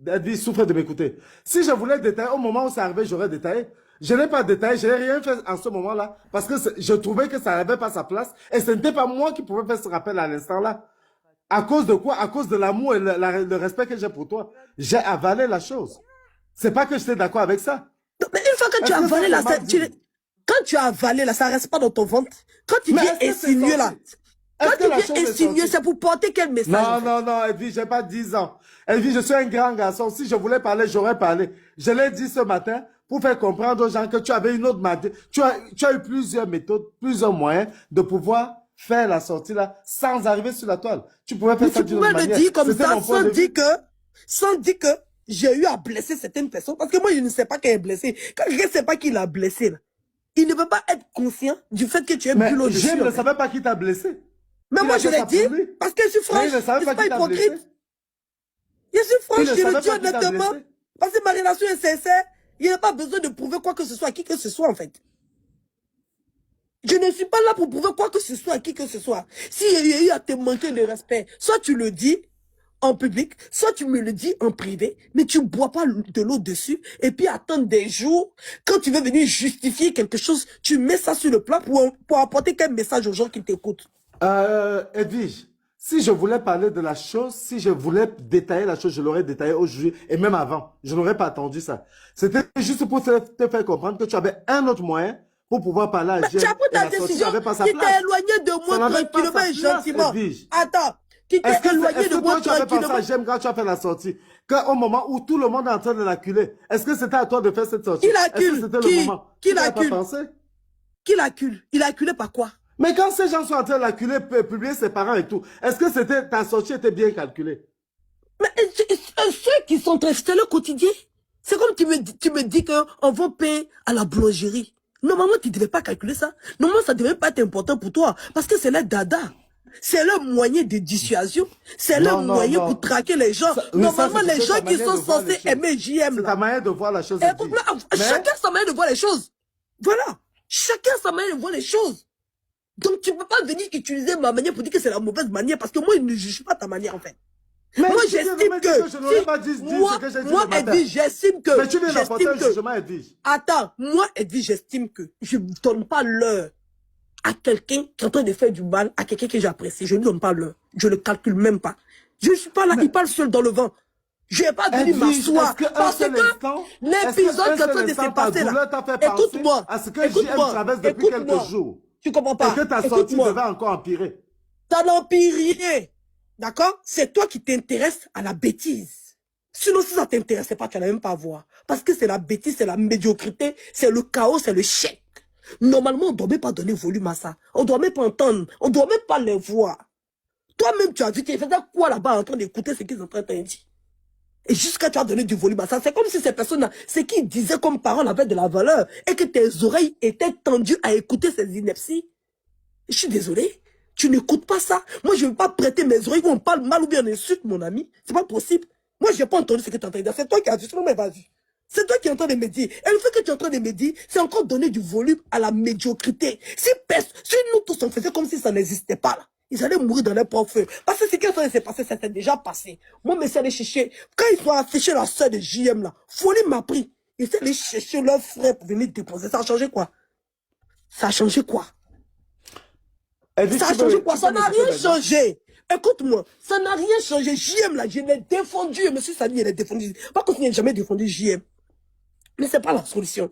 Edwige souffre de m'écouter. Si je voulais détailler, au moment où c'est arrivé, j'aurais détaillé. Je n'ai pas détaillé, je n'ai rien fait en ce moment-là, parce que je trouvais que ça n'avait pas sa place, et ce n'était pas moi qui pouvais faire ce rappel à l'instant-là. À cause de quoi? À cause de l'amour et le respect que j'ai pour toi. J'ai avalé la chose. C'est pas que j'étais d'accord avec ça. Non, mais une fois que tu as avalé là, quand tu as avalé là, ça reste pas dans ton ventre. Quand tu viens insinuer là, quand tu viens insinuer, c'est pour porter quel message? Non, non, non, Edwige, j'ai pas 10 ans. Edwige, je suis un grand garçon. Si je voulais parler, j'aurais parlé. Je l'ai dit ce matin pour faire comprendre aux gens que tu avais une autre méthode. Tu as eu plusieurs méthodes, plusieurs moyens de pouvoir faire la sortie là sans arriver sur la toile. Tu pouvais faire ça d'une autre manière. Tu pouvais le dire comme ça sans dire que j'ai eu à blesser certaines personnes. Parce que moi, je ne sais pas qui est blessé. Quand quelqu'un ne sait pas qui l'a blessé, là, il ne peut pas être conscient du fait que tu es bulot dessus. Je ne savais pas qui t'a blessé. Mais moi, je l'ai dit, parce que je suis franche, je ne suis pas hypocrite. Je suis franche, je le dis honnêtement, parce que ma relation est sincère, il n'y a pas besoin de prouver quoi que ce soit à qui que ce soit, en fait. Je ne suis pas là pour prouver quoi que ce soit à qui que ce soit. S'il y a eu à te manquer de respect, soit tu le dis en public, soit tu me le dis en privé, mais tu ne bois pas de l'eau dessus, et puis attendre des jours, quand tu veux venir justifier quelque chose, tu mets ça sur le plat pour apporter quel message aux gens qui t'écoutent. Edwige, si je voulais parler de la chose, si je voulais détailler la chose, je l'aurais détaillé aujourd'hui et même avant. Je n'aurais pas attendu ça. C'était juste pour te faire comprendre que tu avais un autre moyen pour pouvoir parler à Jem. Tu as pris ta décision, tu t'es éloigné de moi tranquillement et gentiment. Attends, tu t'es éloigné de moi tranquillement. Est-ce que tu avais pensé à Jem quand tu as fait la sortie? Au moment où tout le monde est en train de l'acculer, est-ce que c'était à toi de faire cette sortie? Qui l'accule? Qui l'accule? Qui l'accule? Il a acculé par quoi? Mais quand ces gens sont en train de l'acculer, publier ses parents et tout, est-ce que ta sortie était bien calculée? Mais ceux qui sont restés le quotidien, c'est comme tu me dis qu'on va payer à la boulangerie. Normalement, tu ne devais pas calculer ça. Normalement, ça ne devait pas être important pour toi. Parce que c'est le dada. C'est le moyen de dissuasion. C'est le moyen pour traquer les gens. Normalement, les gens qui sont censés aimer JM. C'est ta manière de voir la chose. Chacun sa manière de voir les choses. Voilà. Chacun sa manière de voir les choses. Donc, tu ne peux pas venir utiliser ma manière pour dire que c'est la mauvaise manière, parce que moi, je ne juge pas ta manière, en fait. Mais moi, j'estime que... Je n'aurais pas dit moi, Edwige, j'estime que... Mais tu viens d'apporter un jugement, Edwige. Attends, moi, Edwige, j'estime que je ne donne pas l'heure à quelqu'un qui est en train de faire du mal, à quelqu'un que j'apprécie. Je ne lui donne pas l'heure. Je ne le calcule même pas. Je ne suis pas là, il parle seul dans le vent. Je n'ai pas venu m'asseoir. Parce que l'épisode qui est en train de se passer là... Écoute-moi. À ce que JM traverse depuis quelques jours. Tu comprends pas? Et que ta sortie devait encore empirer. Ça n'empire rien. D'accord? C'est toi qui t'intéresses à la bêtise. Sinon, si ça ne t'intéressait pas, tu n'allais même pas voir. Parce que c'est la bêtise, c'est la médiocrité, c'est le chaos, c'est le chèque. Normalement, on ne doit même pas donner volume à ça. On ne doit même pas entendre. On ne doit même pas les voir. Toi-même, tu as vu, tu faisais quoi là-bas en train d'écouter ce qu'ils sont en train de dire? Et jusqu'à tu as donné du volume à ça. C'est comme si ces personnes-là, ce qu'ils disaient comme parole avait de la valeur et que tes oreilles étaient tendues à écouter ces inepties. Je suis désolé. Tu n'écoutes pas ça. Moi, je ne veux pas prêter mes oreilles où on parle mal ou bien on insulte mon ami. C'est pas possible. Moi, je n'ai pas entendu ce que tu es en train de dire. C'est toi qui as vu. Sinon, mais vas-y. C'est toi qui es en train de me dire. Et le fait que tu es en train de me dire, c'est encore donner du volume à la médiocrité. Si nous tous on faisait comme si ça n'existait pas là, ils allaient mourir dans leur propre feu. Parce que ce qui est en train de se passer, c'était déjà passé. Moi, mais c'est allé chercher. Quand ils ont affiché la soeur de JM là, Folie m'a pris. Ils sont allés chercher leur frère pour venir déposer. Ça a changé quoi? Ça a changé quoi? Ça a changé quoi? Ça n'a rien changé. Écoute-moi, ça n'a rien changé. JM là, je l'ai défendu. Monsieur Sani, il a défendu. Pas qu'on n'ait jamais défendu JM. Mais c'est pas la solution.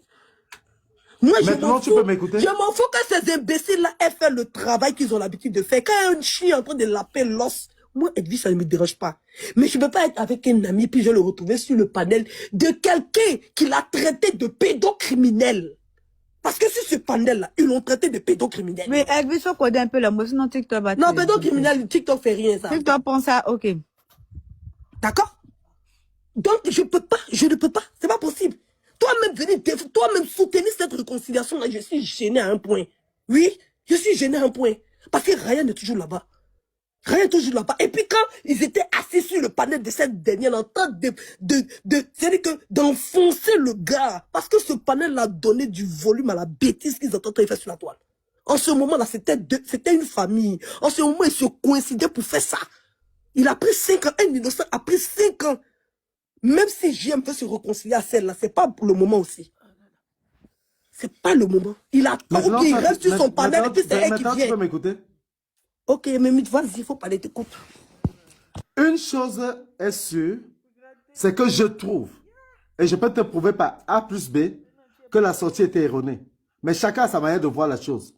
Moi, je m'en fous que ces imbéciles-là aient fait le travail qu'ils ont l'habitude de faire. Quand un chien est en train de laper l'os, moi, Edwige, ça ne me dérange pas. Mais je ne peux pas être avec un ami, puis je le retrouver sur le panel de quelqu'un qui l'a traité de pédocriminel. Parce que sur ce panel-là, ils l'ont traité de pédocriminel. Mais Edwige, faut coder un peu la motion dans TikTok. Non, pédocriminel, TikTok fait rien, ça. TikTok pense à, ok. D'accord? Donc, je ne peux pas. C'est pas possible. Toi-même soutenir cette réconciliation-là, je suis gêné à un point. Oui, je suis gêné à un point. Parce que Ryan est toujours là-bas. Ryan est toujours là-bas. Et puis quand ils étaient assis sur le panel de cette dernière, en train c'est-à-dire que d'enfoncer le gars. Parce que ce panel a donné du volume à la bêtise qu'ils ont tenté de faire sur la toile. En ce moment-là, c'était une famille. En ce moment, ils se coïncidaient pour faire ça. Il a pris 5 ans. Un innocent a pris 5 ans. Même si JM veut se réconcilier à celle-là, c'est pas pour le moment aussi. C'est pas le moment. Il attend qu'il reste sur son panel et puis c'est elle qui Maintenant, tu peux vient. m'écouter? Ok, mais vas-y, il faut parler, t'écoute. Une chose est sûre, c'est que je trouve, et je peux te prouver par A plus B, que la sortie était erronée. Mais chacun a sa manière de voir la chose.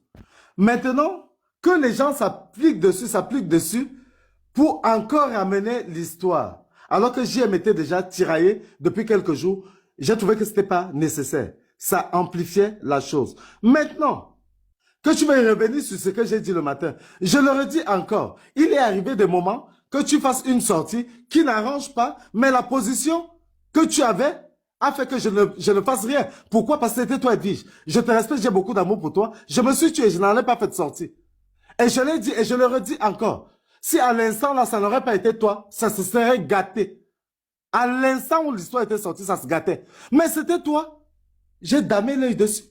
Maintenant, que les gens s'appliquent dessus pour encore amener l'histoire. Alors que JM était déjà tiraillé depuis quelques jours, j'ai trouvé que ce n'était pas nécessaire. Ça amplifiait la chose. Maintenant, que tu veuilles revenir sur ce que j'ai dit le matin, je le redis encore, il est arrivé des moments que tu fasses une sortie qui n'arrange pas, mais la position que tu avais a fait que je ne fasse rien. Pourquoi? Parce que c'était toi, Edwige. Je te respecte, j'ai beaucoup d'amour pour toi. Je me suis tué, je n'en ai pas fait de sortie. Et je l'ai dit, et je le redis encore. Si à l'instant là, ça n'aurait pas été toi, ça se serait gâté. À l'instant où l'histoire était sortie, ça se gâtait. Mais c'était toi. J'ai damé l'œil dessus.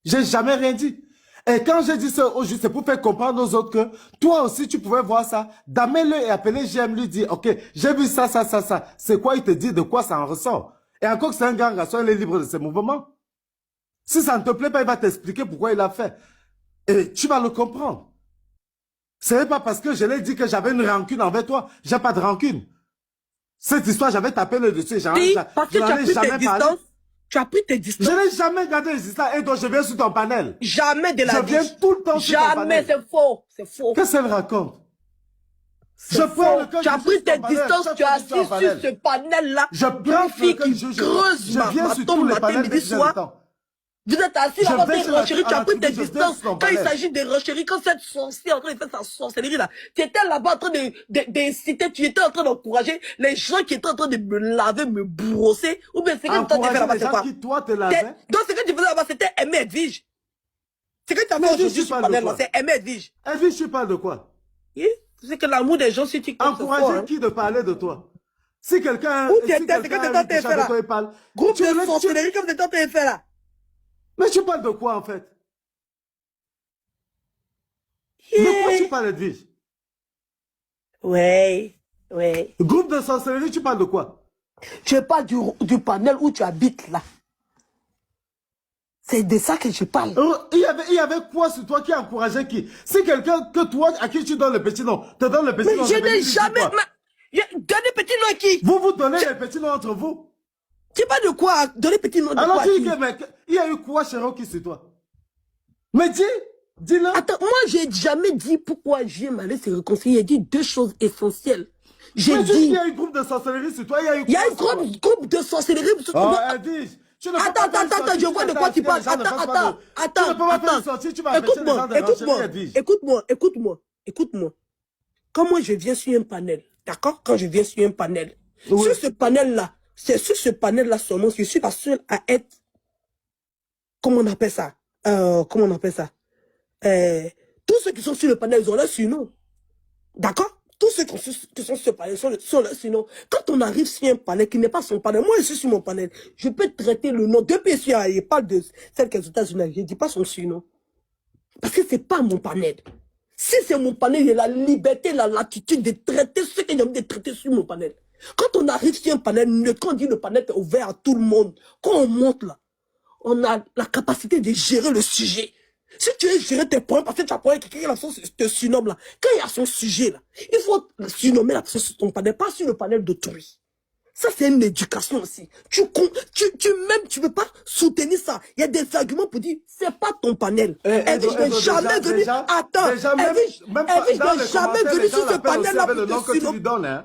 J'ai jamais rien dit. Et quand j'ai dit ça aujourd'hui, c'est pour faire comprendre aux autres que toi aussi, tu pouvais voir ça. Damer l'œil et appeler JM, lui dire, ok, j'ai vu ça. C'est quoi il te dit, de quoi ça en ressort? Et encore que c'est un grand garçon, il est libre de ses mouvements. Si ça ne te plaît pas, il va t'expliquer pourquoi il a fait. Et tu vas le comprendre. Ce n'est pas parce que je l'ai dit que j'avais une rancune envers toi. J'ai pas de rancune. Cette histoire, j'avais tapé le dessus. Parce que tu as pris tes distances. Tu as pris tes distances. Je n'ai jamais gardé les histoires. Et donc, je viens sur ton panel. Jamais de la vie. Je viens tout le temps sur ton panel. Jamais, c'est faux. C'est faux. Qu'est-ce qu'elle raconte? Tu as pris tes distances, tu as assis sur ce panel-là. Je prends fille qui creuse je viens sur tous les panels midi, soir. Vous êtes assis là-bas des renchéries, tu as pris tes distances. Quand il s'agit des renchéries, quand cette sorcière en train de faire sa sorcellerie là, tu étais là-bas en train d'inciter, tu étais en train d'encourager les gens qui étaient en train de me laver, me brosser. Ou bien c'est que toi tu fais là-bas, c'est quoi? Donc ce que tu faisais là-bas, c'était aimer Edwige. C'est que tu as fait aujourd'hui sur le panel là, c'est aimer Edwige. Edwige, tu parles de quoi? C'est que l'amour des gens sur TikTok. Encourager qui de parler de toi? Si quelqu'un. Où tu étais, c'est que tu étais en train de faire là. Groupe de sorcellerie comme tu étais en train de faire là. Mais tu parles de quoi en fait? De quoi tu parles, Edwige? Ouais. Groupe de sorcellerie, tu parles de quoi? Je parle du panel où tu habites là. C'est de ça que je parle. Il y avait quoi sur toi qui encourageait qui? Si quelqu'un que toi, à qui tu donnes le petit nom, te donne le petit nom. Mais je n'ai jamais... Donner petit nom à qui? Vous donnez les petits noms entre vous? Tu parles de quoi? Donner petit nom de alors quoi? Alors tu dis que, mec, il y a eu quoi chez Rocky sur toi? Mais dis-le. Attends, moi j'ai jamais dit pourquoi j'aime aller se réconcilier. J'ai dit deux choses essentielles. J'ai dit... Il y a eu un groupe de sorcellerie sur toi, il y a eu... Il y a un groupe de sorcellerie sur toi. Oh, Edwige. Attends, je vois de quoi tu parles. Écoute-moi. Quand moi je viens sur un panel, d'accord? Quand je viens sur un panel, sur ce panel-là, c'est sur ce panel-là seulement, je suis la seule à être, comment on appelle ça? Tous ceux qui sont sur le panel, ils ont leur surnom. D'accord? Tous ceux qui sont sur ce panel sont là, sinon, quand on arrive sur un panel qui n'est pas son panel, moi je suis sur mon panel, je peux traiter le nom. Depuis il parle de celle qui est aux États-Unis, je ne dis pas son surnom. Parce que ce n'est pas mon panel. Si c'est mon panel, il y a la liberté, la latitude de traiter ceux qui ont envie de traiter sur mon panel. Quand on arrive sur un panel, quand on dit le panel est ouvert à tout le monde, quand on monte là, on a la capacité de gérer le sujet. Si tu veux gérer tes points, parce que tu as points quelqu'un qui te surnomme là, quand il y a son sujet là, il faut surnommer la personne sur ton panel, pas sur le panel d'autrui. Ça, c'est une éducation aussi. Tu ne peux pas soutenir ça. Il y a des arguments pour dire, c'est pas ton panel. Edwige n'est jamais venu. Attends, Edwige n'est jamais venu sur ce panel-là pour te surnommer.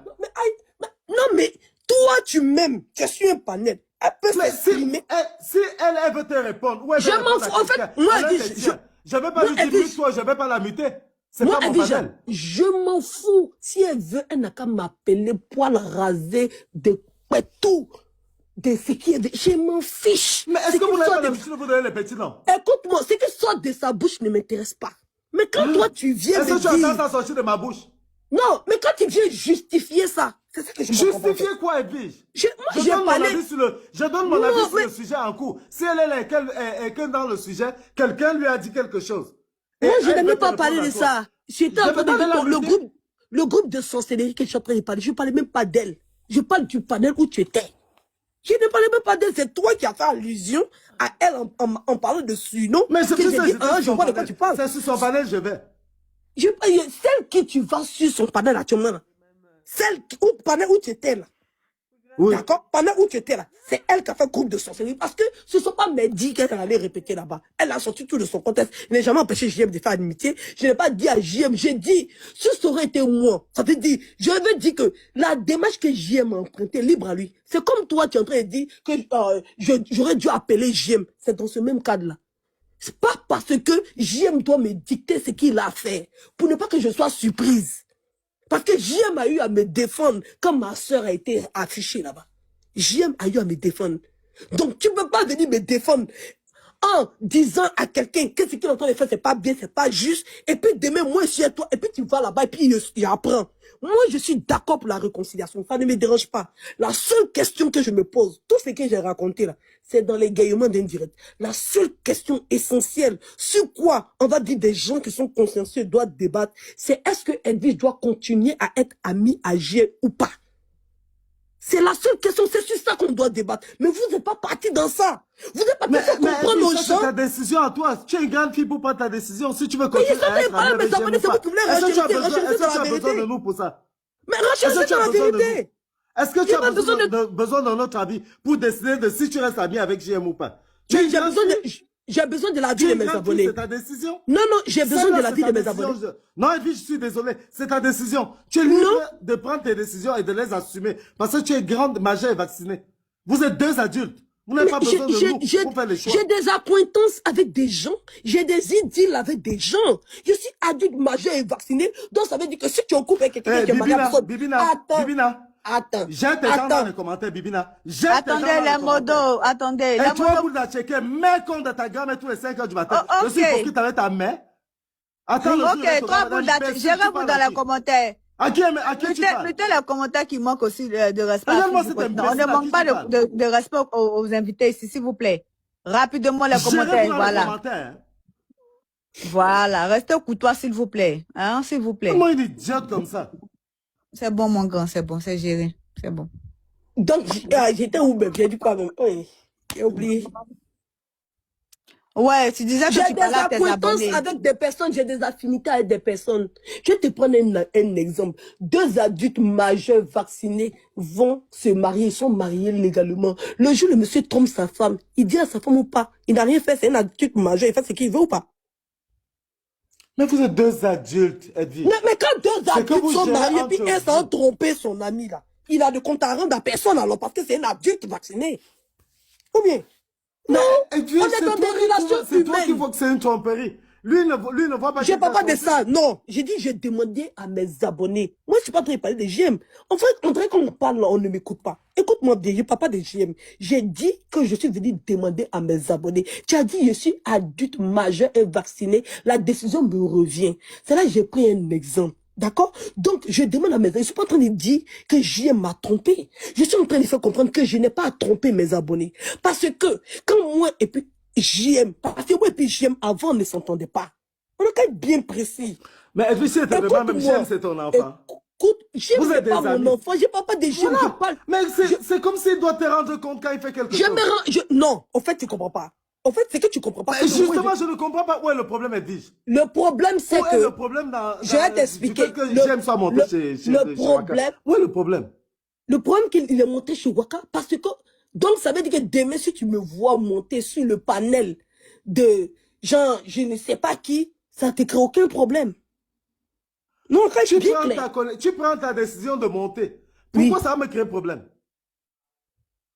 Non, mais toi, tu m'aimes. Tu es sur un panel. Elle peut s'exprimer. Si elle veut te répondre, je m'en fous. En fait, moi, je ne vais pas lui dire mute-toi, je ne vais pas la muter. C'est pas mon panel. Je m'en fous. Si elle veut, elle n'a qu'à m'appeler poil rasé de tout. De ce qui est. Je m'en fiche. Mais est-ce que vous n'avez pas l'habitude de vous donner les petits noms? Écoute-moi, ce qui sort de sa bouche ne m'intéresse pas. Mais quand toi, tu viens me dire... Est-ce que tu entends ça sortir de ma bouche? Non, mais quand tu viens justifier ça, c'est ça que je comprends. Justifier quoi, Edwige? Je donne mon avis sur le sujet en cours. Si elle est que dans le sujet, quelqu'un lui a dit quelque chose. Moi, je n'ai même pas parlé de ça. J'étais en train de dire le groupe de sorcellerie que je suis en train de parler. Je ne parlais même pas d'elle. Je parle du panel où tu étais. Je ne parlais même pas d'elle, c'est toi qui as fait allusion à elle en parlant de surnom. Mais c'est que pour j'ai ça dit, que je vois de quoi tu parles. c'est sur son panel, je vais. Celle qui tu vas sur son panel actuellement, là, panel où tu étais là, Oui. d'accord, pendant où tu étais là, c'est elle qui a fait groupe de sorcellerie parce que ce ne sont pas Mehdi qu'elle allait répéter là-bas. Elle a sorti tout de son contexte. Il n'a jamais empêché JM de faire amitié. Je n'ai pas dit à JM, j'ai dit, si ça aurait été moi, ça veut dire, je veux dire que la démarche que JM a empruntée, libre à lui. C'est comme toi, tu es en train de dire que j'aurais dû appeler JM. C'est dans ce même cadre-là. C'est pas parce que JM doit me dicter ce qu'il a fait pour ne pas que je sois surprise. Parce que JM a eu à me défendre quand ma soeur a été affichée là-bas. JM a eu à me défendre. Donc tu ne peux pas venir me défendre en disant à quelqu'un que ce qu'il est en train de faire, c'est pas bien, c'est pas juste. Et puis demain, moi, je suis à toi. Et puis tu vas là-bas et puis il apprend. Moi, je suis d'accord pour la réconciliation. Ça ne me dérange pas. La seule question que je me pose, tout ce que j'ai raconté là, c'est dans l'égayement d'indirect. La seule question essentielle, sur quoi on va dire des gens qui sont consciencieux doivent débattre, c'est est-ce que Edwige doit continuer à être amie à J ou pas? C'est la seule question, c'est sur ça qu'on doit débattre. Mais vous n'êtes pas parti dans ça. Vous n'êtes pas parti comprendre aux gens. C'est ta décision à toi. Tu es une grande fille pour prendre ta décision. Si tu veux continuer à être amie avec J ou pas. Est-ce que tu as besoin de nous pour ça? Mais recherchez dans la vérité. Est-ce que tu as besoin de notre avis pour décider de si tu restes ami avec JM ou pas? J'ai besoin de l'avis de mes abonnés. C'est ta décision. Non, j'ai besoin de l'avis de mes abonnés. Non, Edwige, je suis désolé. C'est ta décision. Tu es libre de prendre tes décisions et de les assumer. Parce que tu es grande, majeure et vaccinée. Vous êtes deux adultes. Vous n'avez pas besoin de nous pour faire les choix. J'ai des acquaintances avec des gens. J'ai des idylles avec des gens. Je suis adulte, majeur et vacciné. Donc ça veut dire que si tu occupes avec quelqu'un qui est malade, Bibina. Attends. Jette tes gens dans les commentaires, Bibina. Attendez les modos. Attendez. Et toi, pour la checker, mets compte de ta gamme tous les 5 heures du matin. Je suis hypocrite avec ta main. Attends le jour. Ok, toi, pour la gérez-vous dans les commentaires. À qui tu parles? Mettez les commentaires qui manquent aussi de respect. On ne manque pas de respect aux invités ici, s'il vous plaît. Rapidement les commentaires, voilà. Voilà, restez courtois, s'il vous plaît. Hein, s'il vous plaît. Comment une idiote comme ça? C'est bon, mon grand, c'est bon, c'est géré. C'est bon. Donc, j'étais où même? J'ai dit quoi même? Oui, j'ai oublié. Ouais, tu disais que tu parlais à tes abonnés. J'ai des acquaintances avec des personnes, j'ai des affinités avec des personnes. Je vais te prendre un exemple. 2 adultes majeurs vaccinés vont se marier, ils sont mariés légalement. Le jour où le monsieur trompe sa femme, il dit à sa femme ou pas, il n'a rien fait, c'est un adulte majeur, il fait ce qu'il veut ou pas? Mais vous êtes 2 adultes, Edwige. Mais quand 2 adultes sont mariés, puis un s'en trompé son ami là, il a de compte à rendre à personne alors parce que c'est un adulte vacciné. Ou bien? Non, Edwige, on est dans des relations c'est toi qui humaines. vois que c'est une tromperie. Lui ne voit pas. Je ne parle pas de ça, non. J'ai dit, j'ai demandé à mes abonnés. Moi, je ne suis pas en train de parler de GM. En fait, on dirait qu'on parle là, on ne m'écoute pas. Écoute-moi bien, je ne parle pas de GM. J'ai dit que je suis venu demander à mes abonnés. Tu as dit, je suis adulte majeur et vacciné. La décision me revient. C'est là que j'ai pris un exemple. D'accord? Donc, je demande à mes abonnés. Je ne suis pas en train de dire que JM m'a trompé. Je suis en train de faire comprendre que je n'ai pas à tromper mes abonnés. Parce que, quand moi, et puis, JM, parce que moi et puis JM, avant, on ne s'entendait pas. On est quand même bien précis. Mais Edwige, c'est même JM, c'est ton enfant. Écoute, JM, c'est pas mon enfant. Je ne parle pas de JM. Voilà. Mais c'est comme s'il doit te rendre compte quand il fait quelque chose. Non, en fait, tu ne comprends pas. En fait, c'est que tu ne comprends pas. Justement, je ne comprends pas où est le problème, Edwige. Le problème, c'est que... Où est le problème dans... Je vais t'expliquer. Que JM soit monté chez problème... Où est le problème? Le problème qu'il est monté chez Waka, parce que... Donc, ça veut dire que demain, si tu me vois monter sur le panel de genre, je ne sais pas qui, ça ne te crée aucun problème. Non, quand tu prends ta décision de monter. Pourquoi ça va me créer problème?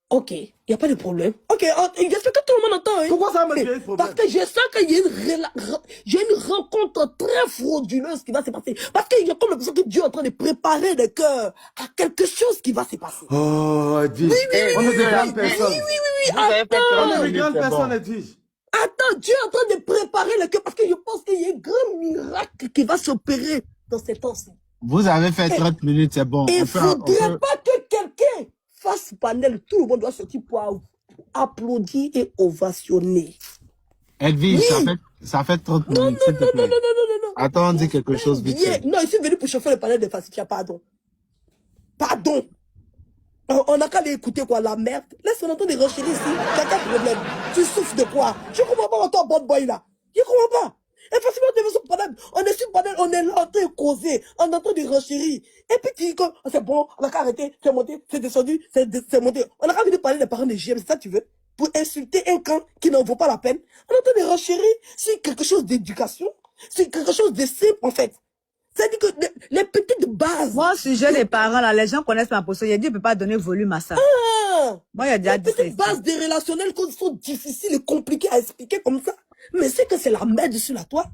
Ok, il n'y a pas de problème. Ok, j'espère que tout le monde entend. Hein? Pourquoi ça va me créer problème? Parce que je sens qu'il y a une rencontre très frauduleuse qui va se passer. Parce qu'il y a comme l'impression que Dieu est en train de préparer le cœur à quelque chose qui va se passer. Oh, Edwige. On est des grandes personnes. Oui. On est des grandes personnes, Edwige. Attends, Dieu est en train de préparer le cœur parce que je pense qu'il y a un grand miracle qui va s'opérer dans ces temps-ci. Vous avez fait 30 minutes, c'est bon. Il ne faudrait pas que quelqu'un fasse panel. Tout le monde doit sortir pour applaudir et ovationner. Edwige, ça fait 30 minutes, s'il te plaît. Non. Attends, on dit quelque chose vite fait. Non, je suis venu pour chauffer le panel de Facitia, pardon. Pardon. On n'a qu'à aller écouter quoi, la merde. Laisse-on entendre des renchéries ici. T'as quel problème? Tu souffres de quoi? Je comprends pas toi, bon boy là. Je comprends pas. Et facilement, on est sur panel. On est sur panel, on est là en train de causer. On entend des renchéries. Et puis tu dis que c'est bon, on n'a qu'à arrêter, c'est monté, c'est descendu, c'est monté. On n'a qu'à venir parler des parents de JM, c'est ça que tu veux? Pour insulter un camp qui n'en vaut pas la peine. On entend des renchéries sur quelque chose d'éducation, sur quelque chose de simple en fait. C'est-à-dire que les petites bases. Moi, au sujet des parents, là, les gens connaissent ma position. Il a dit, on ne peut pas donner volume à ça. Ah, Moi, il a déjà les dit ça. petites bases des relationnels qui sont difficiles et compliquées à expliquer comme ça. Mais c'est que c'est la merde sur la toile.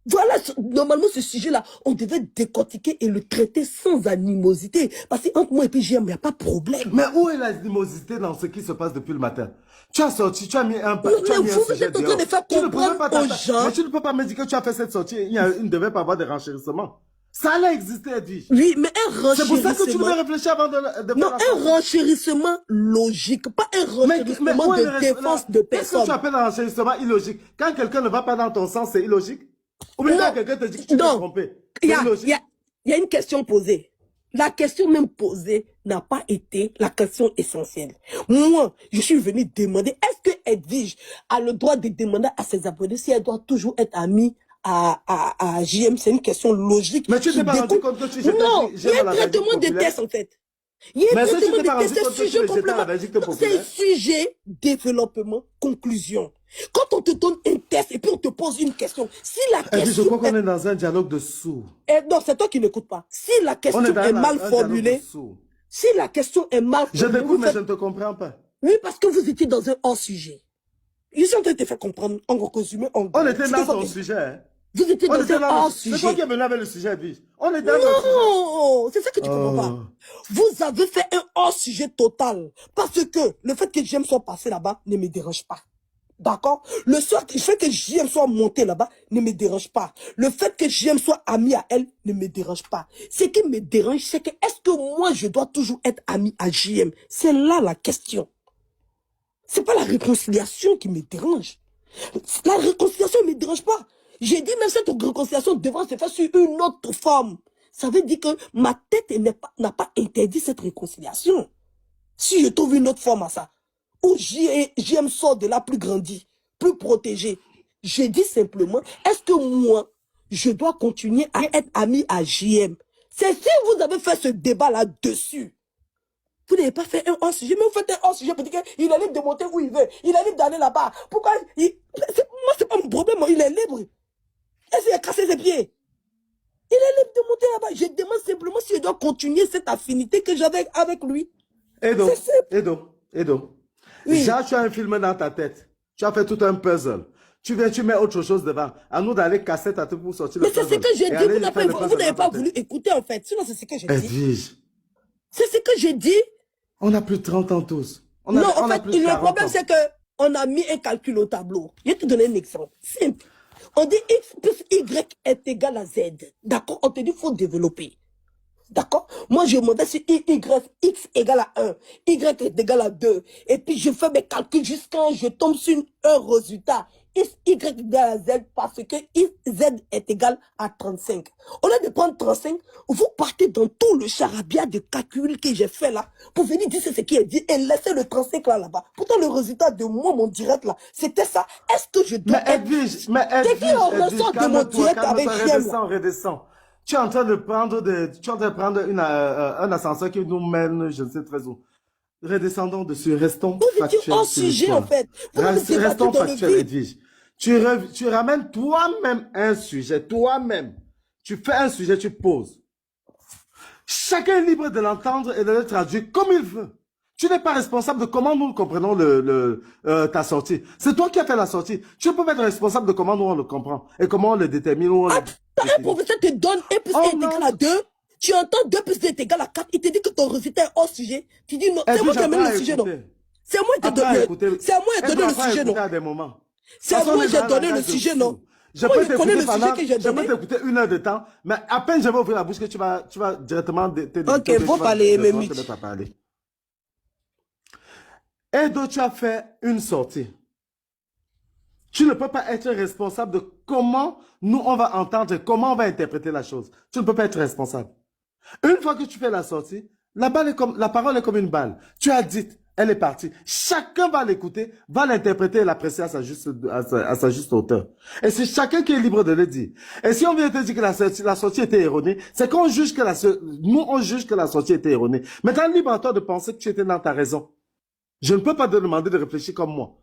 Voilà, normalement, ce sujet-là, on devait décortiquer et le traiter sans animosité. Parce qu'entre moi et puis JM, il n'y a pas de problème. Mais où est l'animosité dans ce qui se passe depuis le matin? Tu as sorti, tu as mis un, Mais tu as mis vous un sujet êtes en train de faire Tu ne pouvais comprendre pas aux gens. Mais tu ne peux pas me dire que tu as fait cette sortie. Il ne devait pas avoir de renchérissements. Ça allait exister, Edwige. Oui, mais un renchérissement. C'est pour ça que tu devais réfléchir avant de faire non, la un sortie. renchérissement logique, pas un renchérissement où est de défense de Qu'est-ce que personne. tu appelles un renchérissement illogique? Quand quelqu'un ne va pas dans ton sens, c'est illogique? Ou bien quand quelqu'un te dit que tu t'es trompé, c'est illogique? Il y a une question posée. La question même posée n'a pas été la question essentielle. Moi, je suis venu demander, est-ce que Edwige a le droit de demander à ses abonnés si elle doit toujours être amie à JM? C'est une question logique. Mais tu t'es pas rendu compte que tu jetais non, il y a un traitement de test en fait. Il y a un traitement de test, c'est un sujet complémentaire. C'est un sujet développement, conclusion. Quand on te donne un test et puis on te pose une question, si la question... Je crois qu'on est dans un dialogue de sourds. Non, c'est toi qui n'écoutes pas. Si la question est mal formulée, si la question est mal formulée... Je t'écoute, mais je ne te comprends pas. Oui, parce que vous étiez dans un hors-sujet. Je suis en train de te faire comprendre, en résumé, en gros. On était dans ton sujet, hein. Vous étiez dans un hors-sujet. C'est toi qui es venu avec le sujet, Edwige. On est dans non, c'est ça que tu comprends pas. Vous avez fait un hors-sujet total. Parce que le fait que JM soit passé là-bas ne me dérange pas. D'accord? Le fait que JM soit monté là-bas ne me dérange pas. Le fait que JM soit ami à elle ne me dérange pas. Ce qui me dérange, c'est que est-ce que moi je dois toujours être ami à JM? C'est là la question. C'est pas la réconciliation qui me dérange. La réconciliation ne me dérange pas. J'ai dit même cette réconciliation devra se faire sur une autre forme. Ça veut dire que ma tête n'a pas interdit cette réconciliation. Si je trouve une autre forme à ça, où JM sort de là plus grandi, plus protégé, j'ai dit simplement, est-ce que moi, je dois continuer à être ami à JM? C'est si vous avez fait ce débat là-dessus. Vous n'avez pas fait un hors-sujet, mais vous faites un hors-sujet pour dire qu'il est libre de monter où il veut, il est libre d'aller là-bas. Pourquoi moi, c'est pas mon problème, il est libre. Est-ce qu'il a cassé ses pieds? Il est libre de monter là-bas. Je demande simplement si je dois continuer cette affinité que j'avais avec lui. Edo. Oui. Déjà, tu as un film dans ta tête. Tu as fait tout un puzzle. Tu viens, tu mets autre chose devant. À nous d'aller casser ta tête pour sortir le puzzle. Mais c'est ce que j'ai dit. Vous n'avez pas voulu écouter, en fait. Sinon, c'est ce que j'ai dit. Edwige. C'est ce que j'ai dit. On a plus de 30 ans tous. Non, en fait, le problème, c'est qu'on a mis un calcul au tableau. Je vais te donner un exemple. Simple. On dit X plus Y est égal à Z. D'accord? On te dit qu'il faut développer. D'accord? Moi, je demandais si X égale à 1, Y est égal à 2. Et puis, je fais mes calculs jusqu'à je tombe sur un résultat. X, Y est égal à Z parce que Z est égal à 35. Au lieu de prendre 35, vous partez dans tout le charabia de calcul que j'ai fait là pour venir dire ce qui est dit et laisser le 35 là-bas. Pourtant, le résultat de moi, mon direct là, c'était ça. Est-ce que je dois mais Edwige, ressort de mon direct avec redescends. Tu es en train de prendre un ascenseur qui nous mène, je ne sais très où. Redescendons dessus, restons factuels. Vous étiez hors sujet, en fait. Restons factuels, Edwige. Tu ramènes toi-même un sujet, toi-même. Tu fais un sujet, tu poses. Chacun est libre de l'entendre et de le traduire comme il veut. Tu n'es pas responsable de comment nous comprenons ta sortie. C'est toi qui as fait la sortie. Tu ne peux pas être responsable de comment nous on le comprend et comment on le détermine. Un professeur te donne 1 plus 1 est égal à 2. Tu entends 2 plus 2 est égal à 4. Il te dit que ton résultat est hors sujet. Tu dis non, c'est moi qui ai donné le sujet, non? C'est moi qui ai donné le sujet, non? C'est moi qui ai donné le sujet, non? Je peux t'écouter 1 heure de temps, mais à peine je vais ouvrir la bouche que tu vas directement ok, faut parler, Mémie. Et donc tu as fait une sortie. Tu ne peux pas être responsable de comment nous on va entendre, comment on va interpréter la chose. Tu ne peux pas être responsable. Une fois que tu fais la sortie, La parole est comme une balle. Tu as dit, elle est partie. Chacun va l'écouter, va l'interpréter et l'apprécier à sa juste hauteur. Et c'est chacun qui est libre de le dire. Et si on vient te dire que la sortie était erronée, c'est qu'on juge que nous, on juge que la sortie était erronée. Maintenant, libre à toi de penser que tu étais dans ta raison. Je ne peux pas te demander de réfléchir comme moi.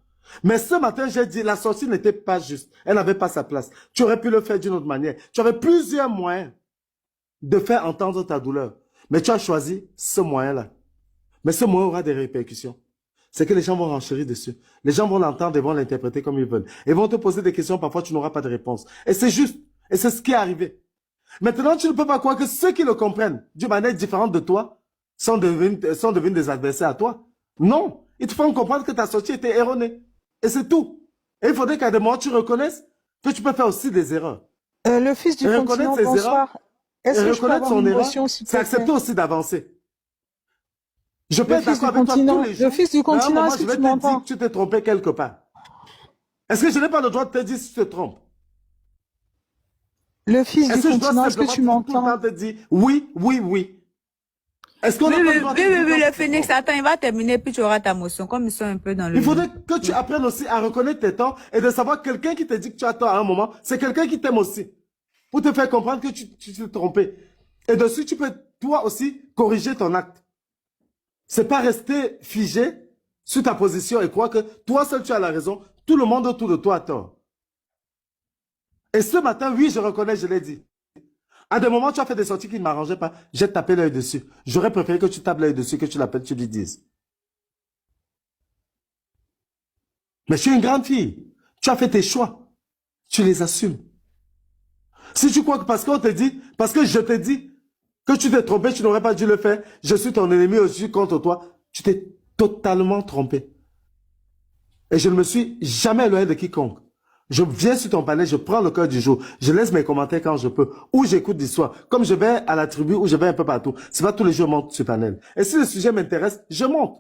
Mais ce matin, j'ai dit, la sortie n'était pas juste. Elle n'avait pas sa place. Tu aurais pu le faire d'une autre manière. Tu avais plusieurs moyens de faire entendre ta douleur. Mais tu as choisi ce moyen-là. Mais ce moyen aura des répercussions. C'est que les gens vont renchérir dessus. Les gens vont l'entendre et vont l'interpréter comme ils veulent. Et vont te poser des questions, parfois tu n'auras pas de réponse. Et c'est juste. Et c'est ce qui est arrivé. Maintenant, tu ne peux pas croire que ceux qui le comprennent d'une manière différente de toi sont devenus des adversaires à toi. Non. Ils te font comprendre que ta sortie était erronée. Et c'est tout. Et il faudrait qu'à des moments, tu reconnaisses que tu peux faire aussi des erreurs. Le fils du continent, bonsoir. Est-ce que je peux avoir une motion, s'il te c'est plaît? accepter aussi d'avancer. Je peux être fils d'accord du avec toi continent, tous les jours. le fils du continent, mais à un moment, est-ce que je vais tu te dire m'entends? que tu t'es trompé quelque part. Est-ce que je n'ai pas le droit de te dire si tu te trompes? Le fils du Est-ce que je continent, dois est-ce que tu simplement tout le m'entends? temps te dire oui, oui, oui? Est-ce qu'on Oui, n'a pas oui, le droit de oui, te dire oui, quand le tu te phénix, trompes? attends, il va terminer, puis tu auras ta motion, comme ils sont un peu dans le... Il faudrait que tu apprennes aussi à reconnaître tes torts et de savoir que quelqu'un qui te dit que tu as tort à un moment, c'est quelqu'un qui t'aime aussi. Pour te faire comprendre que tu t'es trompé. Et dessus, tu peux toi aussi corriger ton acte. C'est pas rester figé sur ta position et croire que toi seul tu as la raison, tout le monde autour de toi a tort. Et ce matin, oui, je reconnais, je l'ai dit. À des moments, tu as fait des sorties qui ne m'arrangeaient pas, j'ai tapé l'œil dessus. J'aurais préféré que tu tapes l'œil dessus, que tu l'appelles, tu lui dises. Mais je suis une grande fille. Tu as fait tes choix. Tu les assumes. Si tu crois que parce qu'on te dit, parce que je te dis que tu t'es trompé, tu n'aurais pas dû le faire, je suis ton ennemi, je suis contre toi, tu t'es totalement trompé. Et je ne me suis jamais éloigné de quiconque. Je viens sur ton panel, je prends le cœur du jour, je laisse mes commentaires quand je peux, ou j'écoute l'histoire. Comme je vais à la tribu, ou je vais un peu partout. C'est pas tous les jours que je monte sur panel. Et si le sujet m'intéresse, je monte.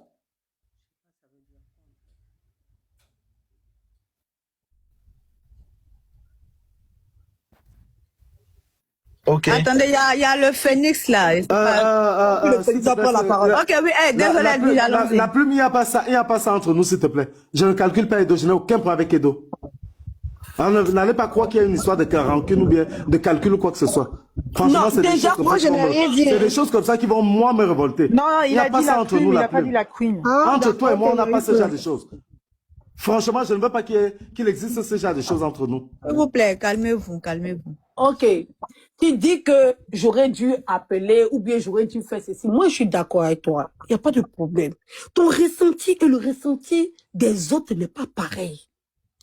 Ok. Attendez, il y a le phénix là. Le phénix prend la parole. Ok, oui, hey, désolé, lui, allons-y. La plume, il n'y a pas ça, entre nous, s'il te plaît. Je ne calcule pas Edo, je n'ai aucun problème avec Edo. N'allez pas croire qu'il y a une histoire de rancune ou bien de calcul ou quoi que ce soit. Franchement, Non, c'est des déjà, choses comme moi, ça je qui n'ai vont rien dit. C'est des choses comme ça qui vont, moi, me révolter. Non, il n'y a dit la plume, il n'a pas dit la queen. Entre toi et moi, on n'a d'accord, pas ce genre de choses. Franchement, je ne veux pas qu'il existe ce genre de choses entre nous. S'il vous plaît, calmez-vous, calmez-vous. Ok. Tu dis que j'aurais dû appeler ou bien j'aurais dû faire ceci. Moi, je suis d'accord avec toi. Il n'y a pas de problème. Ton ressenti et le ressenti des autres n'est pas pareil.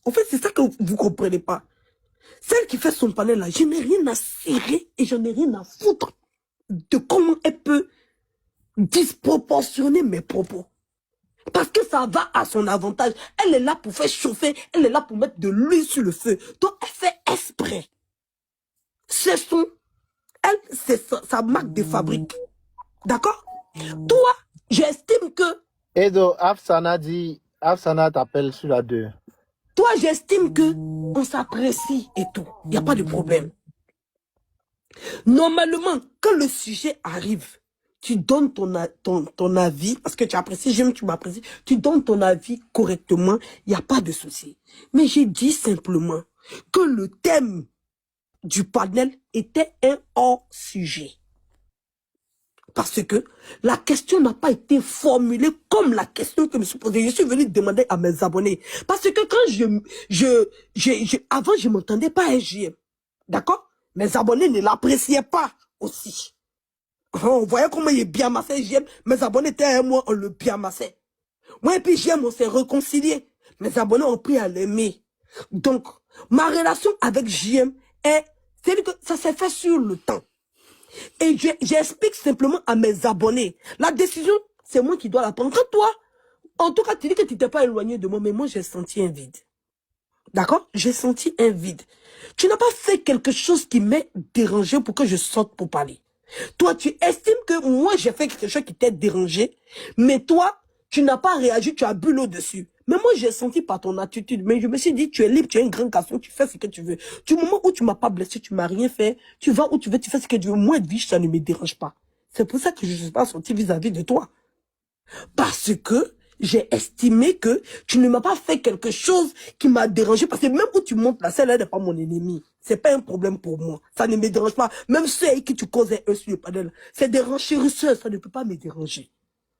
En fait, c'est ça que vous ne comprenez pas. Celle qui fait son panel là, je n'ai rien à cirer et je n'ai rien à foutre de comment elle peut disproportionner mes propos. Parce que ça va à son avantage. Elle est là pour faire chauffer, elle est là pour mettre de l'huile sur le feu. Donc, elle fait exprès. C'est sa marque de fabrique. D'accord? Toi, j'estime que... Edo, Afsana t'appelle sur la 2. Toi, j'estime que on s'apprécie et tout. Il n'y a pas de problème. Normalement, quand le sujet arrive, tu donnes ton avis, parce que tu apprécies, j'aime, tu m'apprécies, tu donnes ton avis correctement, il n'y a pas de souci. Mais j'ai dit simplement que le thème du panel était un hors-sujet. Parce que la question n'a pas été formulée comme la question que je me suis posée. Je suis venu demander à mes abonnés. Parce que quand avant, je ne m'entendais pas à JM. D'accord? Mes abonnés ne l'appréciaient pas aussi. On voyait comment il est bien massé, JM. Mes abonnés étaient à moi, on le bien massait. Moi et puis JM, on s'est réconciliés. Mes abonnés ont pris à l'aimer. Donc, ma relation avec JM c'est-à-dire que ça s'est fait sur le temps. Et j'explique simplement à mes abonnés. La décision, c'est moi qui dois la prendre. Quand toi, en tout cas, tu dis que tu t'es pas éloigné de moi, mais moi, j'ai senti un vide. D'accord? J'ai senti un vide. Tu n'as pas fait quelque chose qui m'a dérangé pour que je sorte pour parler. Toi, tu estimes que moi, j'ai fait quelque chose qui t'a dérangé, mais toi, tu n'as pas réagi, tu as bu l'eau dessus. Mais moi, j'ai senti par ton attitude. Mais je me suis dit, tu es libre, tu es un grand garçon, tu fais ce que tu veux. Du moment où tu m'as pas blessé, tu m'as rien fait, tu vas où tu veux, tu fais ce que tu veux. Moi, vie, ça ne me dérange pas. C'est pour ça que je ne suis pas sortie vis-à-vis de toi. Parce que j'ai estimé que tu ne m'as pas fait quelque chose qui m'a dérangé. Parce que même où tu montes là, celle-là n'est pas mon ennemi. C'est pas un problème pour moi. Ça ne me dérange pas. Même ceux avec qui tu causais un sur le panel, c'est des renchérisseurs, ça ne peut pas me déranger.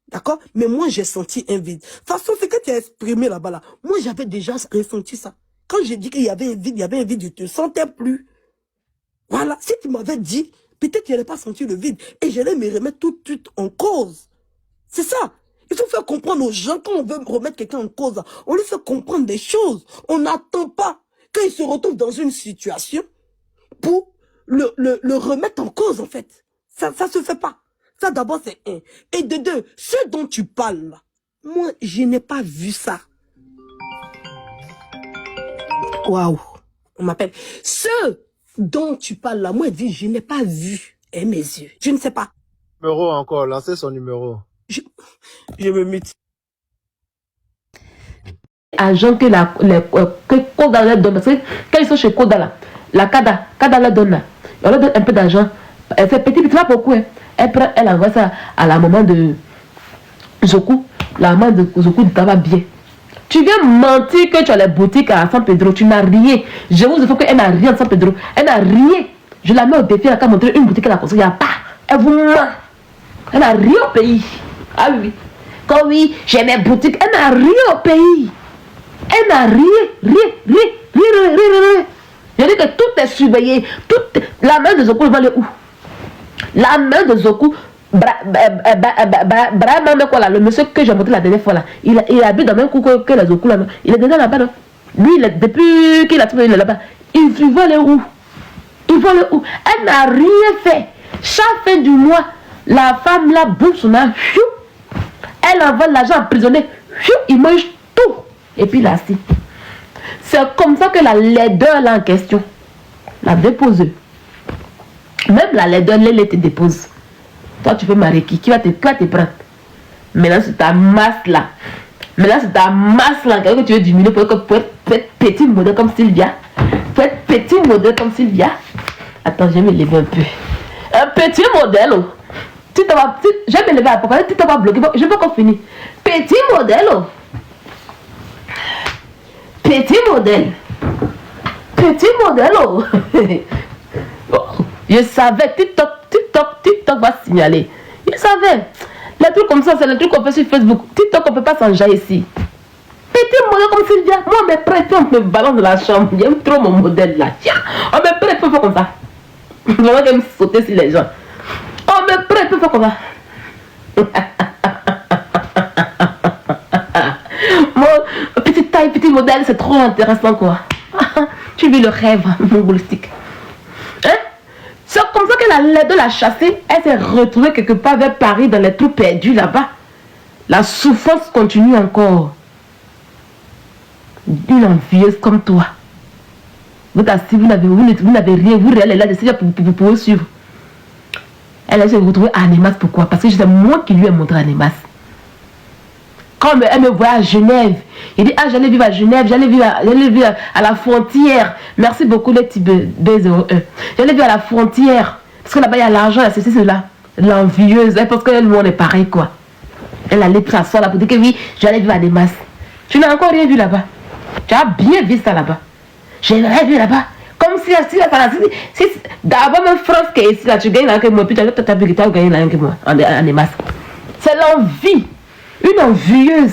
D'accord? Mais moi, j'ai senti un vide. De toute façon, ce que tu as exprimé là-bas, là, moi, j'avais déjà ressenti ça. Quand j'ai dit qu'il y avait un vide, je ne te sentais plus. Voilà. Si tu m'avais dit, peut-être que je n'allais pas sentir le vide. Et j'allais me remettre tout de suite en cause. C'est ça. Il faut faire comprendre aux gens, quand on veut remettre quelqu'un en cause, on lui fait comprendre des choses. On n'attend pas qu'il se retrouve dans une situation pour le remettre en cause, en fait. Ça se fait pas. Ça, d'abord, c'est un. Et de deux, ce dont tu parles, là, moi, je n'ai pas vu ça. Waouh. On m'appelle. Ce dont tu parles, là, moi, je n'ai pas vu. Et mes yeux. Je ne sais pas. Numéro encore, lancez son numéro. Je me mute. Agent que Koda leur donne, parce que quand ils sont chez Koda là, la Kada leur donne là, on leur donne un peu d'argent. C'est petit, tu vois pourquoi elle envoie ça à la maman de Zoku. La maman de Zoku dit ça va bien. Tu viens mentir que tu as les boutiques à San Pedro, tu n'as rien. Je vous dis qu'elle n'a rien à San Pedro, elle n'a rien. Je la mets au défi, elle a montré une boutique qu'elle a construite, il n'y a pas. Elle vous ment. Elle n'a rien au pays. Ah oui. Quand oui, j'ai mes boutiques, elle n'a rien au pays. Elle n'a rien. Je dis que tout est surveillé. La main de Zoku, elle va aller où? La main de Zoku, le monsieur que j'ai montré la dernière fois là, il habite dans le même coup que la Zoku là. Il est déjà là-bas. Lui, depuis qu'il a trouvé, il est là-bas. Il va aller où? Elle n'a rien fait. Chaque fin du mois, la femme là bouffe son argent. Elle envoie l'argent emprisonné. Il mange tout. Et puis là, si. C'est comme ça que la laideur là en question, la dépose. Même la laideur, elle te dépose. Toi, tu peux marier qui va te prendre. Maintenant, c'est ta masse là. Que tu veux diminuer pour être petit modèle comme Sylvia. Attends, je vais me lever un peu. Un petit modèle. Je vais me lever à peu près. Tu t'as pas bloqué. Je vais pas encore finir. Petit modèle. Je savais. TikTok va signaler. Je savais. Les trucs comme ça, c'est les trucs qu'on fait sur Facebook. TikTok, on peut pas s'enjailler ici. Petit modèle comme Sylvia. Moi, on me prête, on me balance de la chambre. J'aime trop mon modèle là. Tiens, on me prête, on peut faire comme ça. Je vais me sauter sur les gens. On me prête, on peut faire comme ça. Mon petite taille, petit modèle, c'est trop intéressant quoi. Tu vis le rêve mongolistique. Hein? C'est comme ça que la laideur l'a chassée. Elle s'est retrouvée quelque part vers Paris dans les trous perdus là-bas. La souffrance continue encore. Une envieuse comme toi. Vous n'avez rien, vous réalisez là pour pouvoir suivre. Elle s'est retrouvée à Annemasse, pourquoi? Parce que c'est moi qui lui ai montré Annemasse. Quand elle me voit à Genève, il dit, ah, j'allais vivre à Genève, j'allais vivre à la frontière. Merci beaucoup les petits B01. J'allais vivre à la frontière. Parce que là-bas, il y a l'argent, c'est ceci, cela. L'envieuse, elle pense que le monde est pareil, quoi. Elle allait s'asseoir là pour dire que oui, j'allais vivre à des masses. Tu n'as encore rien vu là-bas. Tu as bien vu ça là-bas. J'ai rien vu là-bas. Comme si d'abord même France qui est ici, là, tu gagnes là que moi, puis tu as gagné là que moi, en des masses. C'est l'envie. Une envieuse.